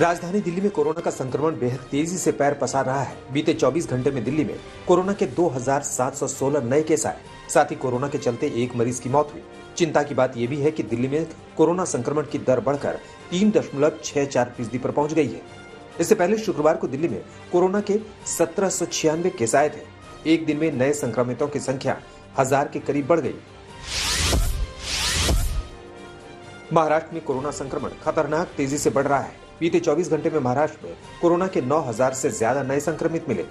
राजधानी दिल्ली में कोरोना का संक्रमण बेहद तेजी से पैर पसार रहा है। बीते 24 घंटे में दिल्ली में कोरोना के 2716 नए केस आए। साथ ही कोरोना के चलते एक मरीज की मौत हुई। चिंता की बात यह भी है कि दिल्ली में कोरोना संक्रमण की दर बढ़कर 3.64% पर पहुंच गई है। इससे पहले शुक्रवार को दिल्ली में कोरोना के 1796 केस आए थे। एक दिन में नए संक्रमितों की संख्या 1000 के करीब बढ़ गई। महाराष्ट्र में कोरोना संक्रमण खतरनाक तेजी से बढ़ रहा है। बीते 24 घंटे में महाराष्ट्र में कोरोना के 9000 से ज्यादा नए संक्रमित मिले।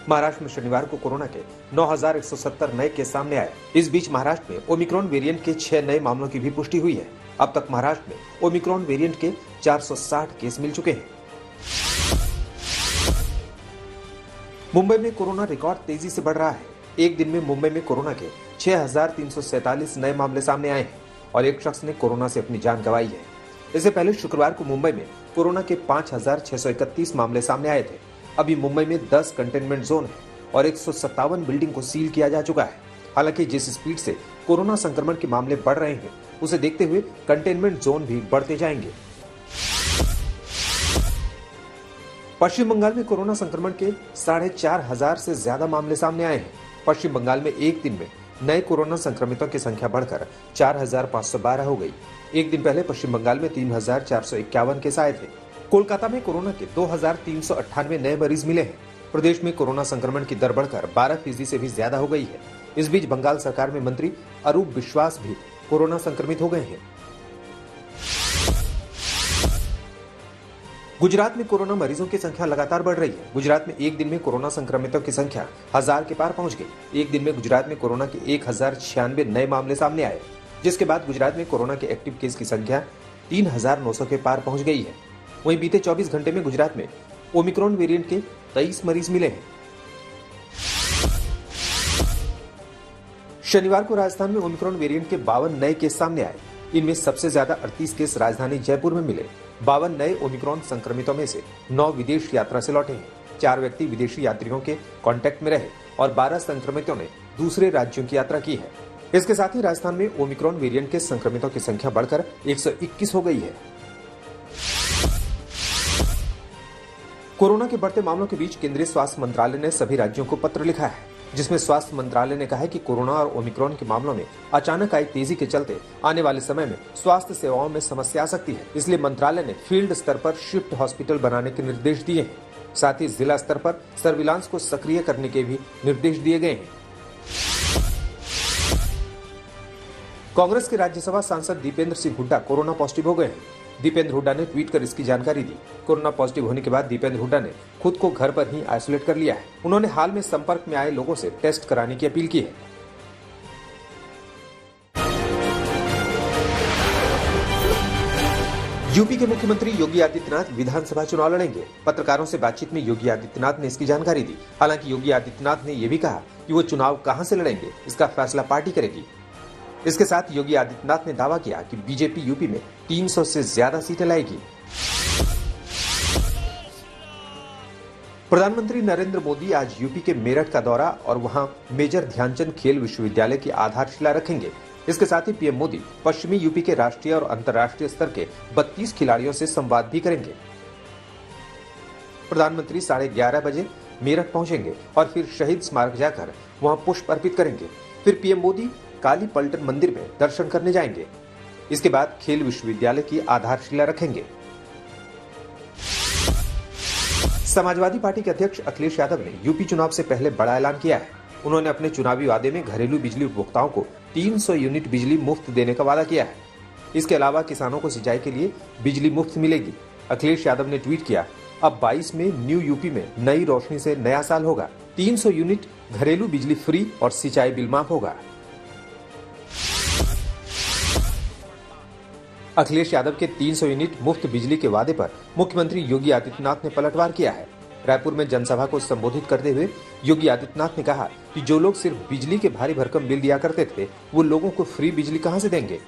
महाराष्ट्र में शनिवार को कोरोना के 9170 नए केस सामने आए। इस बीच महाराष्ट्र में ओमिक्रॉन वेरिएंट के 6 नए मामलों की भी पुष्टि हुई है। अब तक महाराष्ट्र में ओमिक्रॉन वेरिएंट के 460 केस मिल चुके हैं। मुंबई में कोरोना रिकॉर्ड तेजी से बढ़ रहा है। एक दिन में मुंबई में कोरोना के 6347 नए मामले सामने आए हैं और एक शख्स ने कोरोना से अपनी जान गंवाई है। इससे पहले शुक्रवार को मुंबई में कोरोना के 5631 मामले सामने आए थे। अभी मुंबई में 10 कंटेनमेंट जोन है और 157 बिल्डिंग को सील किया जा चुका है। हालांकि जिस स्पीड से कोरोना संक्रमण के मामले बढ़ रहे हैं, उसे देखते हुए कंटेनमेंट जोन भी बढ़ते जाएंगे। पश्चिम बंगाल में कोरोना संक्रमण के 4500 से ज्यादा मामले सामने आए हैं। पश्चिम बंगाल में एक दिन में नए कोरोना संक्रमितों की संख्या बढ़कर 4512 हो गई। एक दिन पहले पश्चिम बंगाल में 3451 केस आए थे। कोलकाता में कोरोना के 2398 नए मरीज मिले हैं। प्रदेश में कोरोना संक्रमण की दर बढ़कर 12% से भी ज्यादा हो गई है। इस बीच बंगाल सरकार में मंत्री अरूप विश्वास भी कोरोना संक्रमित हो गए हैं। गुजरात में कोरोना मरीजों की संख्या लगातार बढ़ रही है। गुजरात में एक दिन में कोरोना संक्रमितों की संख्या 1000 के पार पहुंच गई। एक दिन में गुजरात में कोरोना के 1096 नए मामले सामने आए, जिसके बाद गुजरात में कोरोना के एक्टिव केस की संख्या 3900 के पार पहुंच गई है। वहीं बीते 24 घंटे में गुजरात में ओमिक्रॉन वेरिएंट के 23 मरीज मिले हैं। शनिवार को राजस्थान में ओमिक्रॉन वेरिएंट के 52 नए केस सामने आए। इनमें सबसे ज्यादा 38 केस राजधानी जयपुर में मिले। 52 नए ओमिक्रॉन संक्रमितों में से 9 विदेश यात्रा से लौटे हैं। 4 व्यक्ति विदेशी यात्रियों के कांटेक्ट में रहे और 12 संक्रमितों ने दूसरे राज्यों की यात्रा की है। इसके साथ ही राजस्थान में ओमिक्रॉन वेरिएंट के संक्रमितों की संख्या बढ़कर 121 हो गई है। कोरोना के बढ़ते मामलों के बीच केंद्रीय स्वास्थ्य मंत्रालय ने सभी राज्यों को पत्र लिखा है, जिसमें स्वास्थ्य मंत्रालय ने कहा है कि कोरोना और ओमिक्रॉन के मामलों में अचानक आई तेजी के चलते आने वाले समय में स्वास्थ्य सेवाओं में समस्या आ सकती है। इसलिए मंत्रालय ने फील्ड स्तर पर शिफ्ट हॉस्पिटल बनाने के निर्देश दिए हैं। साथ ही जिला स्तर पर सर्विलांस को सक्रिय करने के भी निर्देश दिए गए हैं। कांग्रेस के राज्यसभा सांसद दीपेंद्र सिंह हुड्डा कोरोना पॉजिटिव हो गए हैं। दीपेंद्र हुड्डा ने ट्वीट कर इसकी जानकारी दी। कोरोना पॉजिटिव होने के बाद दीपेंद्र हुड्डा ने खुद को घर पर ही आइसोलेट कर लिया है। उन्होंने हाल में संपर्क में आए लोगों से टेस्ट कराने की अपील की है। यूपी के मुख्यमंत्री योगी आदित्यनाथ विधानसभा चुनाव लड़ेंगे। पत्रकारों से बातचीत में योगी आदित्यनाथ ने इसकी जानकारी दी। हालांकि योगी आदित्यनाथ ने यह भी कहा कि वो चुनाव कहां से लड़ेंगे, इसका फैसला पार्टी करेगी। इसके साथ योगी आदित्यनाथ ने दावा किया कि बीजेपी यूपी में 300 से ज्यादा सीटें लाएगी। प्रधानमंत्री नरेंद्र मोदी आज यूपी के मेरठ का दौरा और वहां मेजर ध्यानचंद खेल विश्वविद्यालय की आधारशिला रखेंगे। इसके साथ ही पीएम मोदी पश्चिमी यूपी के राष्ट्रीय और अंतर्राष्ट्रीय स्तर के 32 खिलाड़ियों से संवाद भी करेंगे। प्रधानमंत्री 11:30 बजे मेरठ पहुंचेंगे और फिर शहीद स्मारक जाकर वहां पुष्प अर्पित करेंगे। फिर पीएम मोदी काली पलटन मंदिर में दर्शन करने जाएंगे। इसके बाद खेल विश्वविद्यालय की आधारशिला रखेंगे। समाजवादी पार्टी के अध्यक्ष अखिलेश यादव ने यूपी चुनाव से पहले बड़ा ऐलान किया है। उन्होंने अपने चुनावी वादे में घरेलू बिजली उपभोक्ताओं को 300 यूनिट बिजली मुफ्त देने का वादा किया है। इसके अलावा किसानों को सिंचाई के लिए बिजली मुफ्त मिलेगी। अखिलेश यादव ने ट्वीट किया, अब 22 में न्यू यूपी में नई रोशनी से नया साल होगा। 300 यूनिट घरेलू बिजली फ्री और सिंचाई बिल माफ होगा। अखिलेश यादव के 300 यूनिट मुफ्त बिजली के वादे पर मुख्यमंत्री योगी आदित्यनाथ ने पलटवार किया है। रायपुर में जनसभा को संबोधित करते हुए योगी आदित्यनाथ ने कहा कि जो लोग सिर्फ बिजली के भारी भरकम बिल दिया करते थे, वो लोगों को फ्री बिजली कहां से देंगे।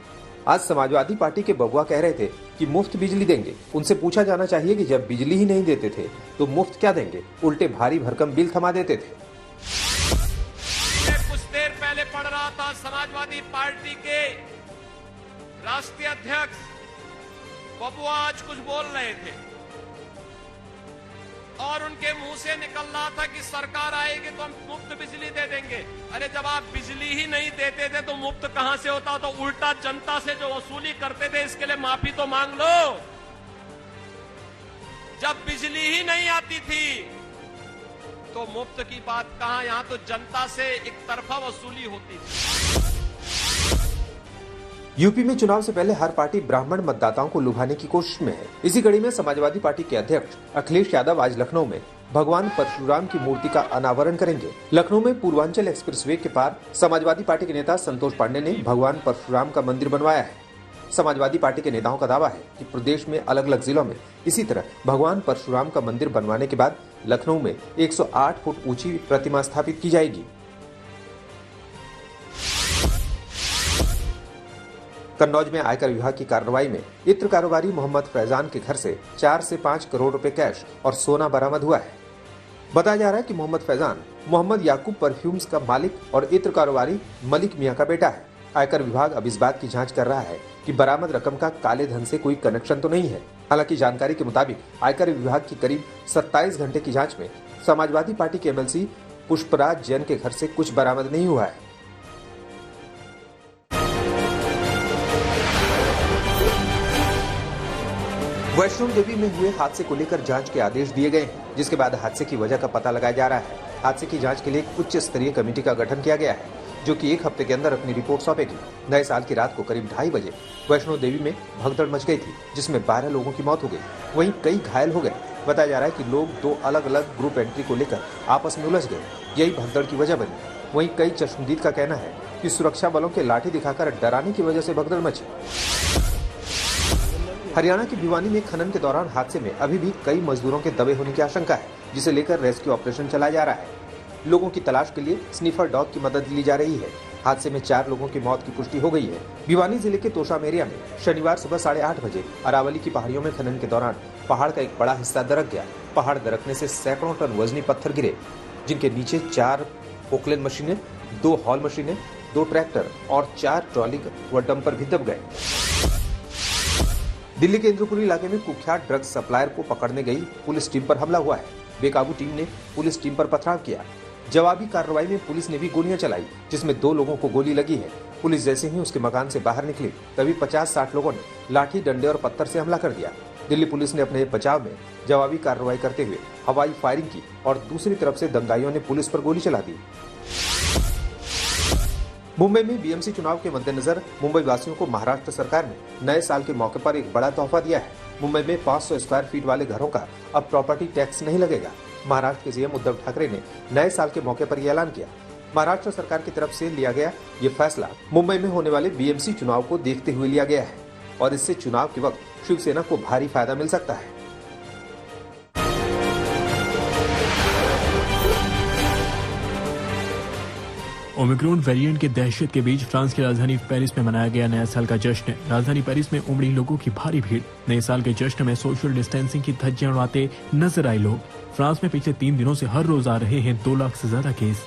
आज समाजवादी पार्टी के बबुआ कह रहे थे कि मुफ्त बिजली देंगे। उनसे पूछा जाना चाहिए कि जब बिजली ही नहीं देते थे तो मुफ्त क्या देंगे, उल्टे भारी भरकम बिल थमा देते थे। कुछ देर पहले पढ़ रहा था, समाजवादी पार्टी के राष्ट्रीय अध्यक्ष बबुआ आज कुछ बोल रहे थे। और उनके मुंह से निकल रहा था कि सरकार आएगी तो हम मुफ्त बिजली दे देंगे। अरे जब आप बिजली ही नहीं देते थे तो मुफ्त कहां से होता? तो उल्टा जनता से जो वसूली करते थे इसके लिए माफी तो मांग लो। जब बिजली ही नहीं आती थी तो मुफ्त की बात कहां, यहां तो जनता से एक तरफा वसूली होती थी। यूपी में चुनाव से पहले हर पार्टी ब्राह्मण मतदाताओं को लुभाने की कोशिश में है। इसी कड़ी में समाजवादी पार्टी के अध्यक्ष अखिलेश यादव आज लखनऊ में भगवान परशुराम की मूर्ति का अनावरण करेंगे। लखनऊ में पूर्वांचल एक्सप्रेसवे के पार समाजवादी पार्टी के नेता संतोष पांडे ने भगवान परशुराम का मंदिर बनवाया है। समाजवादी पार्टी के नेताओं का दावा है कि प्रदेश में अलग अलग जिलों में इसी तरह भगवान परशुराम का मंदिर बनवाने के बाद लखनऊ में 108 फुट ऊंची प्रतिमा स्थापित की जाएगी। कन्नौज में आयकर विभाग की कार्रवाई में इत्र कारोबारी मोहम्मद फैजान के घर से 4 से 5 करोड़ रुपए कैश और सोना बरामद हुआ है। बताया जा रहा है कि मोहम्मद फैजान मोहम्मद याकूब परफ्यूम्स का मालिक और इत्र कारोबारी मलिक मियां का बेटा है। आयकर विभाग अब इस बात की जांच कर रहा है कि बरामद रकम का काले धन से कोई कनेक्शन तो नहीं है। हालांकि जानकारी के मुताबिक आयकर विभाग की करीब 27 घंटे की जांच में समाजवादी पार्टी के एमएलसी पुष्पराज जैन के घर से कुछ बरामद नहीं हुआ है। वैष्णो देवी में हुए हादसे को लेकर जांच के आदेश दिए गए हैं, जिसके बाद हादसे की वजह का पता लगाया जा रहा है। हादसे की जांच के लिए एक उच्च स्तरीय कमेटी का गठन किया गया है, जो कि 1 हफ्ते के अंदर अपनी रिपोर्ट सौंपेगी। नए साल की रात को करीब 2:30 बजे वैष्णो देवी में भगदड़ मच गई थी, जिसमें 12 लोगों की मौत हो गई, वहीं कई घायल हो गए। बताया जा रहा है कि लोग 2 अलग अलग ग्रुप एंट्री को लेकर आपस में उलझ गए, यही भगदड़ की वजह बनी। वहीं कई चश्मदीद का कहना है कि सुरक्षा बलों के लाठी दिखाकर डराने की वजह से भगदड़ मची। हरियाणा की भिवानी में खनन के दौरान हादसे में अभी भी कई मजदूरों के दबे होने की आशंका है, जिसे लेकर रेस्क्यू ऑपरेशन चलाया जा रहा है। लोगों की तलाश के लिए स्निफर डॉग की मदद ली जा रही है। हादसे में 4 लोगों की मौत की पुष्टि हो गई है। भिवानी जिले के तोशाम एरिया में शनिवार सुबह 8:30 बजे अरावली की पहाड़ियों में खनन के दौरान पहाड़ का एक बड़ा हिस्सा दरक गया। पहाड़ दरकने से सैकड़ों टन वजनी पत्थर गिरे, जिनके नीचे 4 पोकलेन मशीनें, 2 हॉल मशीनें, 2 ट्रैक्टर और 4 ट्रॉली व डंपर भी दब गए। दिल्ली के इंद्रपुरी इलाके में कुख्यात ड्रग्स सप्लायर को पकड़ने गई पुलिस टीम पर हमला हुआ है। बेकाबू टीम ने पुलिस टीम पर पथराव किया। जवाबी कार्रवाई में पुलिस ने भी गोलियां चलाई, जिसमें 2 लोगों को गोली लगी है। पुलिस जैसे ही उसके मकान से बाहर निकली, तभी 50-60 लोगों ने लाठी, डंडे और पत्थर से हमला कर दिया। दिल्ली पुलिस ने अपने बचाव में जवाबी कार्रवाई करते हुए हवाई फायरिंग की और दूसरी तरफ से दंगाइयों ने पुलिस पर गोली चला दी। मुंबई में बीएमसी चुनाव के मद्देनजर मुंबई वासियों को महाराष्ट्र सरकार ने नए साल के मौके पर एक बड़ा तोहफा दिया है। मुंबई में 500 स्क्वायर फीट वाले घरों का अब प्रॉपर्टी टैक्स नहीं लगेगा। महाराष्ट्र के सीएम उद्धव ठाकरे ने नए साल के मौके पर यह ऐलान किया। महाराष्ट्र सरकार की तरफ से लिया गया ये फैसला मुंबई में होने वाले बीएमसी चुनाव को देखते हुए लिया गया है और इससे चुनाव के वक्त शिवसेना को भारी फायदा मिल सकता है। ओमिक्रॉन वेरिएंट के दहशत के बीच फ्रांस की राजधानी पेरिस में मनाया गया नया साल का जश्न। राजधानी पेरिस में उमड़ी लोगों की भारी भीड़। नए साल के जश्न में सोशल डिस्टेंसिंग की धज्जियां उड़ाते नजर आए लोग। फ्रांस में पिछले 3 दिनों से हर रोज आ रहे हैं 2 लाख से ज्यादा केस।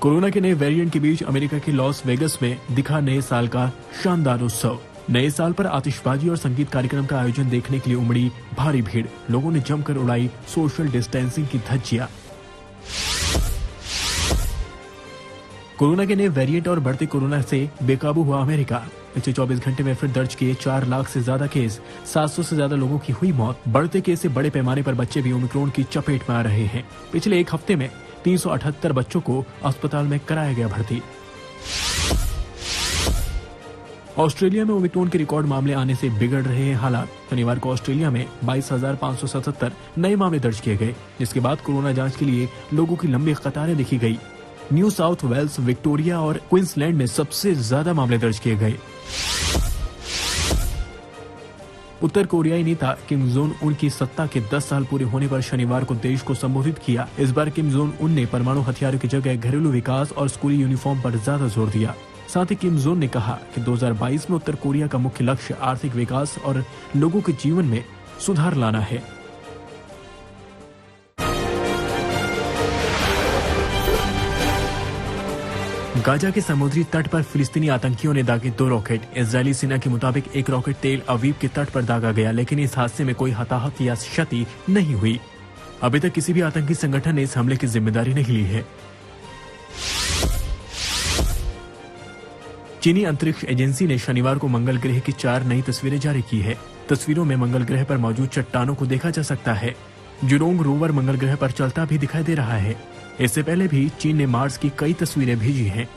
कोरोना के नए वेरिएंट के बीच अमेरिका के लॉस वेगस में दिखा नए साल का शानदार उत्सव। नए साल पर आतिशबाजी और संगीत कार्यक्रम का आयोजन देखने के लिए उमड़ी भारी भीड़। लोगों ने जमकर उड़ाई सोशल डिस्टेंसिंग की धज्जियां। कोरोना के नए वेरिएंट और बढ़ते कोरोना से बेकाबू हुआ अमेरिका। पिछले 24 घंटे में फिर दर्ज किए 4 लाख से ज्यादा केस, 700 से ज्यादा लोगों की हुई मौत। बढ़ते केस से बड़े पैमाने पर बच्चे भी ओमिक्रॉन की चपेट में आ रहे हैं। पिछले 1 हफ्ते में 378 बच्चों को अस्पताल में कराया गया भर्ती। ऑस्ट्रेलिया में ओमिक्रॉन के रिकॉर्ड मामले आने से बिगड़ रहे हैं हालात। शनिवार को ऑस्ट्रेलिया में 22,577 नए मामले दर्ज किए गए, जिसके बाद कोरोना जांच के लिए लोगों की लंबी कतारें देखी गई। न्यू साउथ वेल्स, विक्टोरिया और क्वींसलैंड में सबसे ज्यादा मामले दर्ज किए गए। उत्तर कोरियाई नेता किम जोंग उन की सत्ता के 10 साल पूरे होने पर शनिवार को देश को संबोधित किया। इस बार किम जोंग उन ने परमाणु हथियारों की जगह घरेलू विकास और स्कूली यूनिफॉर्म पर ज्यादा जोर दिया। साथ ही किम जोंग ने कहा कि 2022 में उत्तर कोरिया का मुख्य लक्ष्य आर्थिक विकास और लोगों के जीवन में सुधार लाना है। गाजा के समुद्री तट पर फिलिस्तीनी आतंकियों ने दागे 2 रॉकेट। इजरायली सेना के मुताबिक एक रॉकेट तेल अवीव के तट पर दागा गया, लेकिन इस हादसे में कोई हताहत या क्षति नहीं हुई। अभी तक किसी भी आतंकी संगठन ने इस हमले की जिम्मेदारी नहीं ली है। चीनी अंतरिक्ष एजेंसी ने शनिवार को मंगल ग्रह की 4 नई तस्वीरें जारी की है। तस्वीरों में मंगल ग्रह पर मौजूद चट्टानों को देखा जा सकता है। जुरोंग रोवर मंगल ग्रह पर चलता भी दिखाई दे रहा है। इससे पहले भी चीन ने मार्स की कई तस्वीरें भेजी हैं।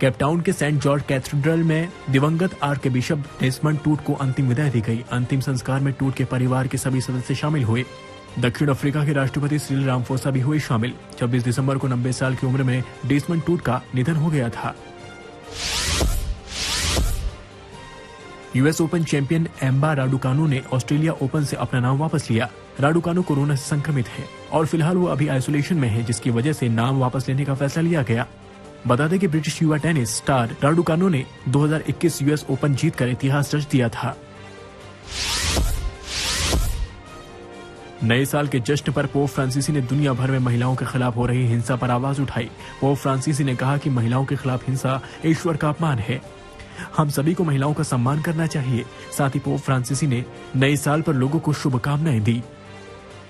केपटाउन के सेंट जॉर्ज कैथेड्रल में दिवंगत आर्कबिशप डेसमंड टूट को अंतिम विदाई दी गई। अंतिम संस्कार में टूट के परिवार के सभी सदस्य शामिल हुए। दक्षिण अफ्रीका के राष्ट्रपति सिरिल रामफोसा भी हुए शामिल। 26 दिसंबर को 90 साल की उम्र में डेसमंड टूट का निधन हो गया था। US open champion ember Raducanu ने ऑस्ट्रेलिया ओपन से अपना नाम वापस लिया। राडुकानु कोरोना से संक्रमित है और फिलहाल वो अभी आइसोलेशन में है, जिसकी वजह से नाम वापस लेने का फैसला लिया गया। बता दें कि ब्रिटिश युवा टेनिस स्टार राडुकानु ने 2021 यूएस ओपन जीतकर इतिहास रच दिया था। नए साल के जश्न पर पोप फ्रांसीसी ने दुनिया भर में महिलाओं के खिलाफ हो रही हिंसा पर आवाज उठाई। पोप फ्रांसीसी ने कहा कि महिलाओं के खिलाफ हिंसा ईश्वर का अपमान है। हम सभी को महिलाओं का सम्मान करना चाहिए। साथ ही पोप फ्रांसीसी ने नए साल पर लोगों को शुभकामनाएं दी।